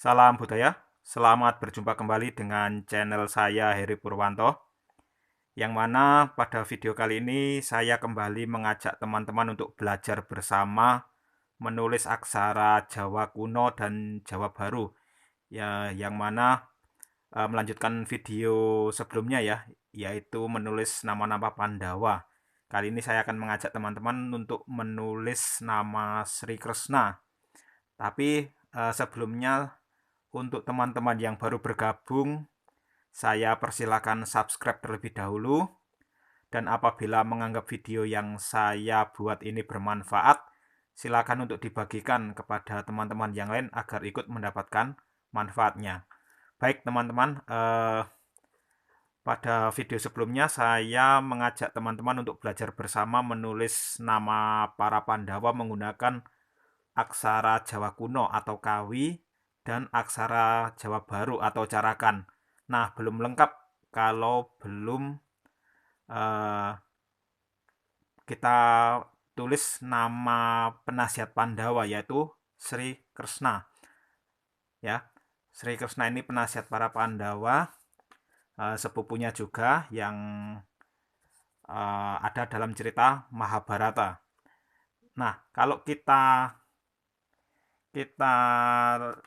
Salam budaya, selamat berjumpa kembali dengan channel saya Heri Purwanto. Yang mana pada video kali ini saya kembali mengajak teman-teman untuk belajar bersama menulis aksara Jawa kuno dan Jawa baru. Ya, yang mana melanjutkan video sebelumnya ya, yaitu menulis nama-nama Pandawa. Kali ini saya akan mengajak teman-teman untuk menulis nama Sri Krishna. Tapi sebelumnya untuk teman-teman yang baru bergabung, saya persilakan subscribe terlebih dahulu. Dan apabila menganggap video yang saya buat ini bermanfaat, silakan untuk dibagikan kepada teman-teman yang lain agar ikut mendapatkan manfaatnya. Baik teman-teman, pada video sebelumnya saya mengajak teman-teman untuk belajar bersama menulis nama para Pandawa menggunakan aksara Jawa kuno atau Kawi dan aksara Jawa baru atau Carakan. Nah, belum lengkap kalau belum uh, kita tulis nama penasihat Pandawa yaitu Sri Krishna. Ya, Sri Krishna ini penasihat para Pandawa, sepupunya juga yang ada dalam cerita Mahabharata. Nah, kalau kita kita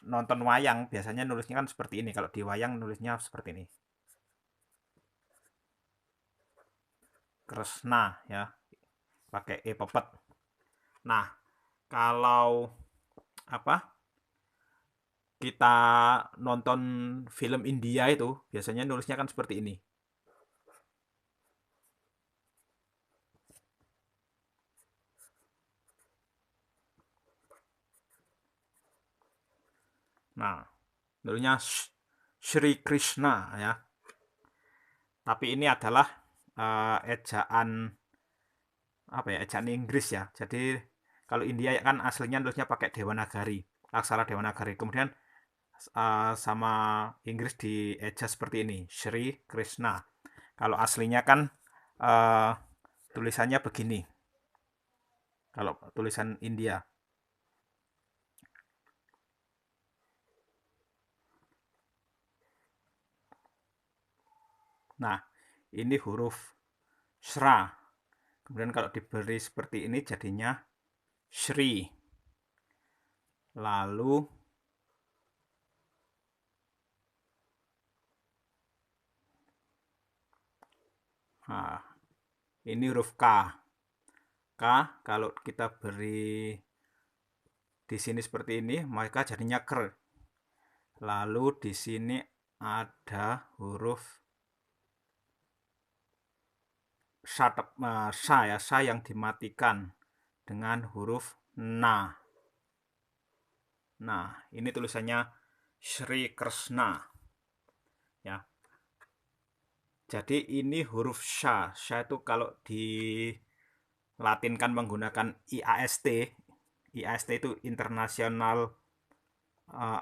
nonton wayang biasanya nulisnya kan seperti ini. Kalau di wayang nulisnya seperti ini. Kresna ya, pakai e pepet. Nah, kalau apa? Kita nonton film India itu biasanya nulisnya kan seperti ini. Nah, nulisnya Sri Krishna ya. Tapi ini adalah ejaan apa ya, ejaan Inggris ya. Jadi kalau India kan aslinya nulisnya pakai Dewanagari, aksara Dewanagari. Kemudian sama Inggris dieja seperti ini, Sri Krishna. Kalau aslinya kan uh, tulisannya begini. Kalau tulisan India. Nah, ini huruf Shra. Kemudian kalau diberi seperti ini jadinya Shri. Lalu nah, ini huruf K. K kalau kita beri di sini seperti ini, maka jadinya ker. Lalu di sini ada huruf sa ya, sa yang dimatikan dengan huruf na. Nah, ini tulisannya Sri Krishna. Ya. Jadi ini huruf sha. Sha itu kalau di latinkan menggunakan IAST. IAST itu International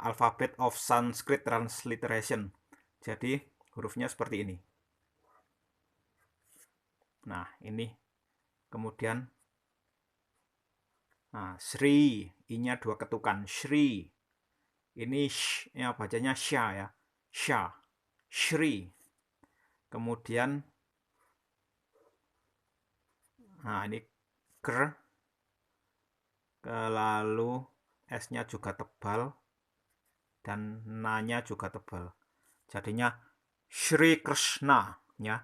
Alphabet of Sanskrit Transliteration. Jadi hurufnya seperti ini. Nah, ini kemudian Sri, I-nya 2 ketukan, Sri. Ini ya bacanya sya ya. Sya. Shri. Kemudian ini ker. Lalu S-nya juga tebal dan na-nya juga tebal. Jadinya Sri Krishna ya.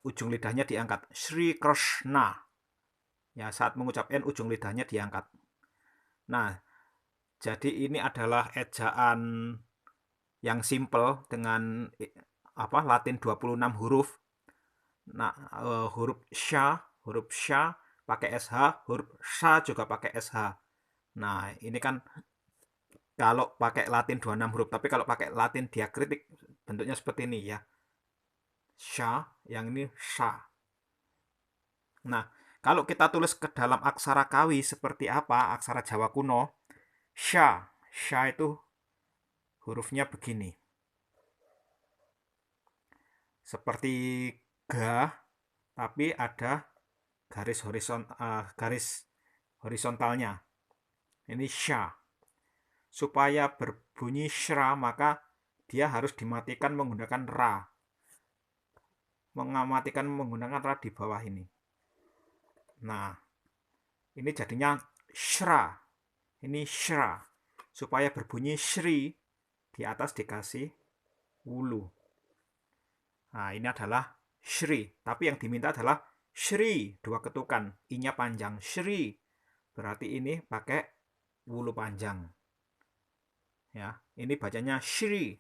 Ujung lidahnya diangkat. Sri Krishna. Ya, saat mengucap N ujung lidahnya diangkat. Nah, jadi ini adalah ejaan yang simple dengan Latin 26 huruf. Nah, huruf sya pakai SH, huruf sha juga pakai SH. Nah, ini kan kalau pakai Latin 26 huruf, tapi kalau pakai Latin diakritik bentuknya seperti ini ya. Sha, yang ini sha. Nah, kalau kita tulis ke dalam aksara Kawi seperti apa? Aksara Jawa kuno, sha. Sha itu hurufnya begini. Seperti ga, tapi ada garis horizontalnya. Ini sha. supaya berbunyi shra maka dia harus dimatikan menggunakan ra. Mematikan menggunakan ra di bawah ini. Nah, ini jadinya shra. Ini shra. Supaya berbunyi shri, di atas dikasih wulu. Nah, ini adalah shri. Tapi yang diminta adalah shri. 2 ketukan. I-nya panjang. Shri. Berarti ini pakai wulu panjang. Ya, ini bacanya shri.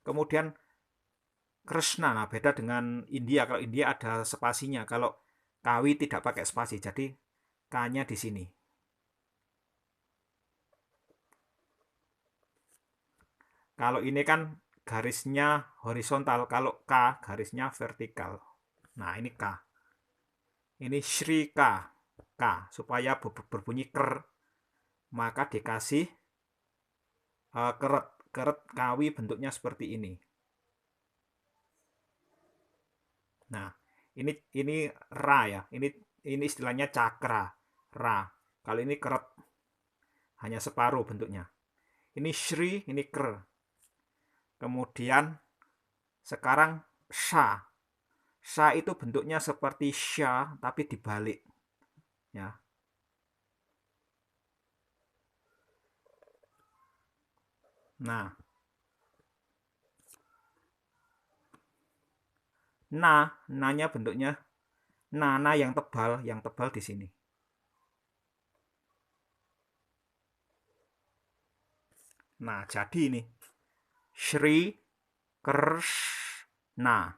Kemudian Krishna. Nah, beda dengan India. Kalau India ada spasinya. Kalau Kawi tidak pakai spasi. Jadi K-nya di sini. Kalau ini kan garisnya horizontal, kalau K garisnya vertikal. Nah, ini K. Ini Shri K. K. Supaya berbunyi ker, maka dikasih keret. Keret kawi bentuknya seperti ini. Nah, ini ra ya. Ini istilahnya cakra. Ra. Kalau ini keret. Hanya separuh bentuknya. Ini Shri, ini ker. Kemudian sekarang sha. Sha itu bentuknya seperti sha tapi dibalik. Ya. Nah. Na-nya bentuknya na yang tebal di sini. Nah, jadi ini Shri Krishna.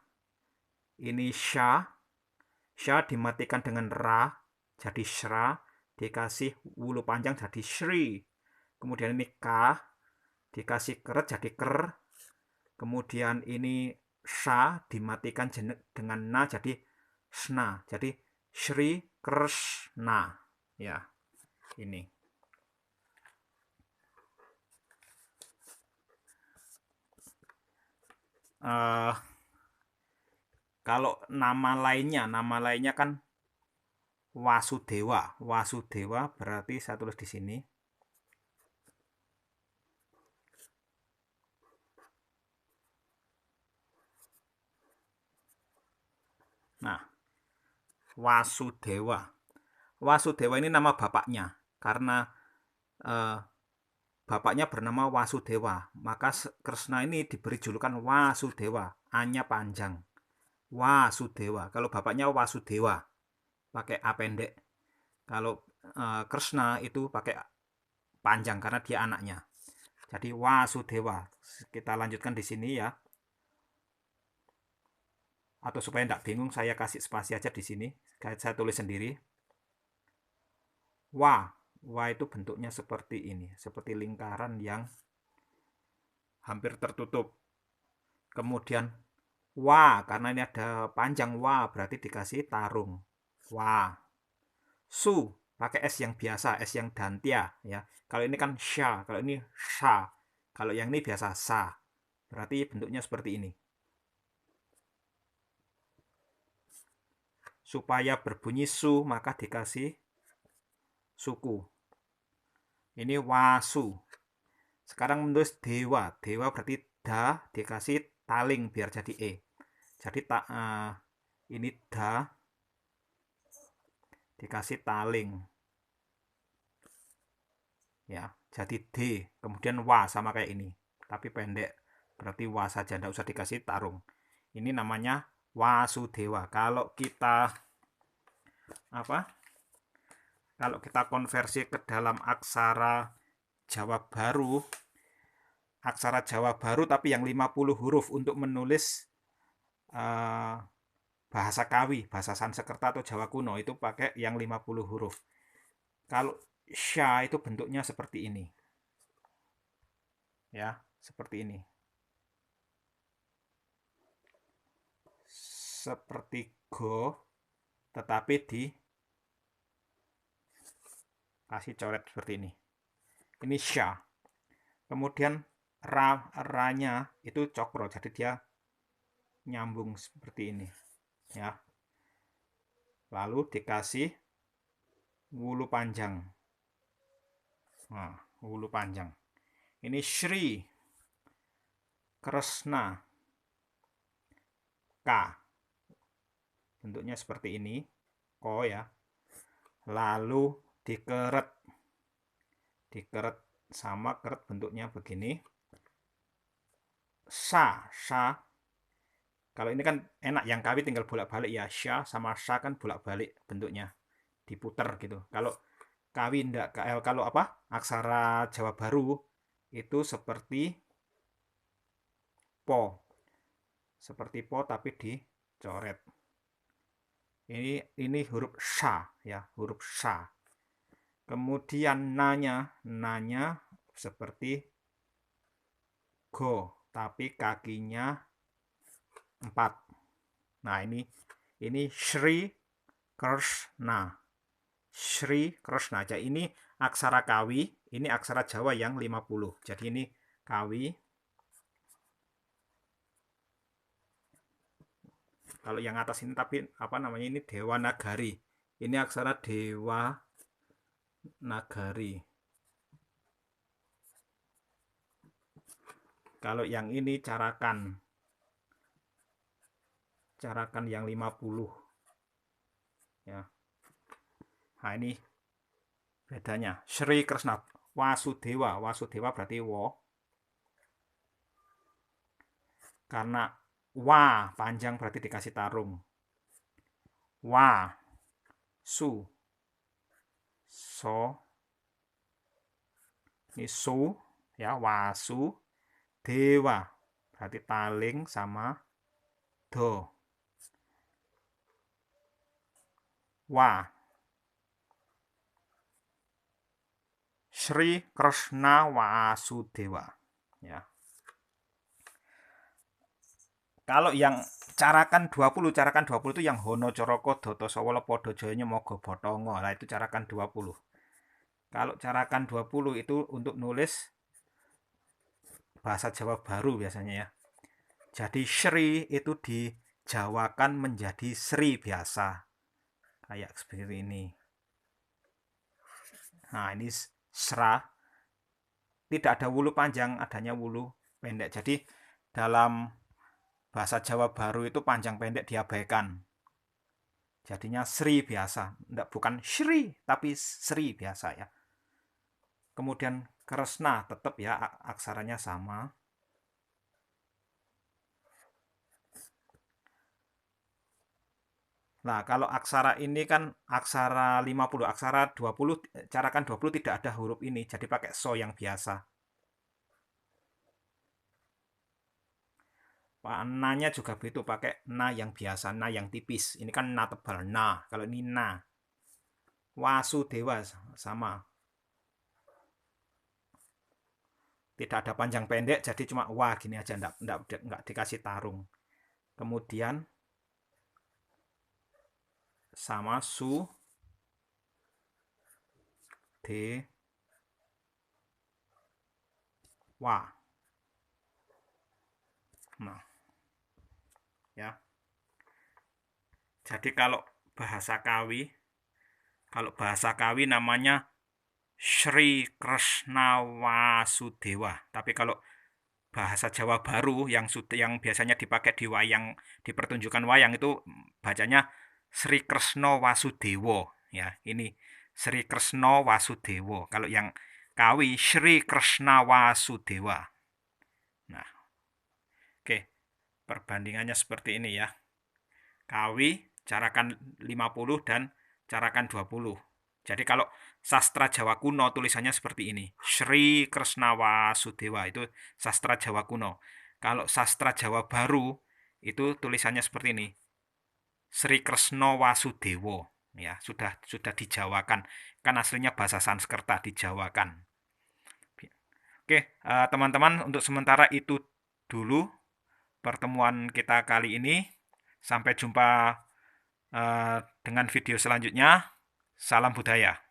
Ini sha. Sha dimatikan dengan ra, jadi shra. Dikasih wulu panjang jadi shri. Kemudian ini k, dikasih keret jadi ker. Kemudian ini sha dimatikan dengan na jadi sna. Jadi Shri Krishna. Ya, ini. Kalau nama lainnya kan Wasudewa. Wasudewa berarti saya tulis di sini. Nah, Wasudewa. Wasudewa ini nama bapaknya. Karena bapaknya bernama Wasudewa. Maka Krishna ini diberi julukan Wasudewa. A-nya panjang. Wasudewa. Kalau bapaknya Wasudewa. Pakai A pendek. Kalau Krishna itu pakai panjang karena dia anaknya. Jadi Wasudewa. Kita lanjutkan di sini ya. Atau supaya tidak bingung, saya kasih spasi aja di sini. Saya tulis sendiri. Wa. Wa itu bentuknya seperti ini. Seperti lingkaran yang hampir tertutup. Kemudian wa, karena ini ada panjang wa, berarti dikasih tarung. Wa. Su, pakai S yang biasa, S yang dantia. Ya. Kalau ini kan sha, kalau ini sha. Kalau yang ini biasa sa. Berarti bentuknya seperti ini. Supaya berbunyi su, maka dikasih suku. Ini wasu. Sekarang menulis dewa. Dewa berarti da, dikasih taling biar jadi e. Jadi ini da, dikasih taling. Ya, jadi d. Kemudian wa sama kayak ini. Tapi pendek. Berarti wa saja, tidak usah dikasih tarung. Ini namanya Wasudewa. Kalau kita Kalau kita konversi ke dalam aksara Jawa Baru tapi yang 50 huruf untuk menulis bahasa Kawi, bahasa Sanskerta atau Jawa kuno itu pakai yang 50 huruf. Kalau sya itu bentuknya seperti ini. Ya, seperti ini. Seperti go tetapi di kasih coret seperti ini. Ini sya. Kemudian ra-nya itu cokro, jadi dia nyambung seperti ini. Ya. Lalu dikasih wulu panjang. Nah, wulu panjang. Ini Sri Krishna. K. Bentuknya seperti ini. Ko ya. Lalu dikeret. Dikeret sama keret bentuknya begini. Sa. Kalau ini kan enak, yang kawi tinggal bolak-balik ya. Sya sama sa kan bolak-balik bentuknya. Diputer gitu. Kalau kawi enggak, kalau apa? Aksara Jawa Baru itu seperti po. Seperti po tapi dicoret. Ini huruf sya ya, huruf sya. Kemudian nanya seperti go, tapi kakinya 4. Nah, ini Sri Krishna. Sri Krishna. Jadi ini aksara kawi, ini aksara Jawa yang 50. Jadi ini kawi. Kalau yang atas ini tapi apa namanya, ini Dewanagari. Ini aksara Dewanagari. Kalau yang ini carakan. Carakan yang 50. Ya. Nah, ini bedanya. Sri Krishna. Wasudewa. Wasudewa berarti wo. Karena wa panjang berarti dikasih tarung. Wa. Su. So. Ini su. Ya, wasu. Dewa. Berarti taling sama do. Wa. Sri Krishna Wasudewa. Ya. Kalau yang carakan 20 itu yang Hono Coroko Doto Sawala Podo Joyonya Mogo Botongo. Nah, itu carakan 20. Kalau carakan 20 itu untuk nulis bahasa Jawa Baru biasanya ya. Jadi Sri itu dijawakan menjadi Sri biasa. Kayak seperti ini. Nah, ini Sra. Tidak ada wulu panjang, adanya wulu pendek. Jadi dalam bahasa Jawa Baru itu panjang pendek diabaikan. Jadinya Sri biasa. Bukan Sri, tapi Sri biasa ya. Kemudian Kresna tetap ya, aksaranya sama. Nah, kalau aksara ini kan aksara 50, aksara 20, carakan 20 tidak ada huruf ini, jadi pakai so yang biasa. Na-nya juga begitu, pakai na yang biasa, na yang tipis. Ini kan na tebal, na. Kalau ini na. Wasudewa sama. Tidak ada panjang pendek, jadi cuma wa gini aja, enggak dikasih tarung. Kemudian sama su de wa. Nah, ya. Jadi kalau bahasa Kawi namanya Sri Krishna Wasudewa. Tapi kalau bahasa Jawa Baru yang biasanya dipakai di wayang, di pertunjukan wayang itu bacanya Sri Krishna Wasudewa. Ya, ini Sri Krishna Wasudewa. Kalau yang Kawi Sri Krishna Wasudewa. Nah, oke. Perbandingannya seperti ini ya. Kawi carakan 50 dan carakan 20. Jadi kalau sastra Jawa kuno tulisannya seperti ini. Sri Krishna Wasudewa itu sastra Jawa kuno. Kalau sastra Jawa baru itu tulisannya seperti ini. Sri Krishna Wasudewa. Ya, sudah dijawakan. Kan aslinya bahasa Sanskerta dijawakan. Oke, teman-teman, untuk sementara itu dulu pertemuan kita kali ini. Sampai jumpa dengan video selanjutnya. Salam budaya.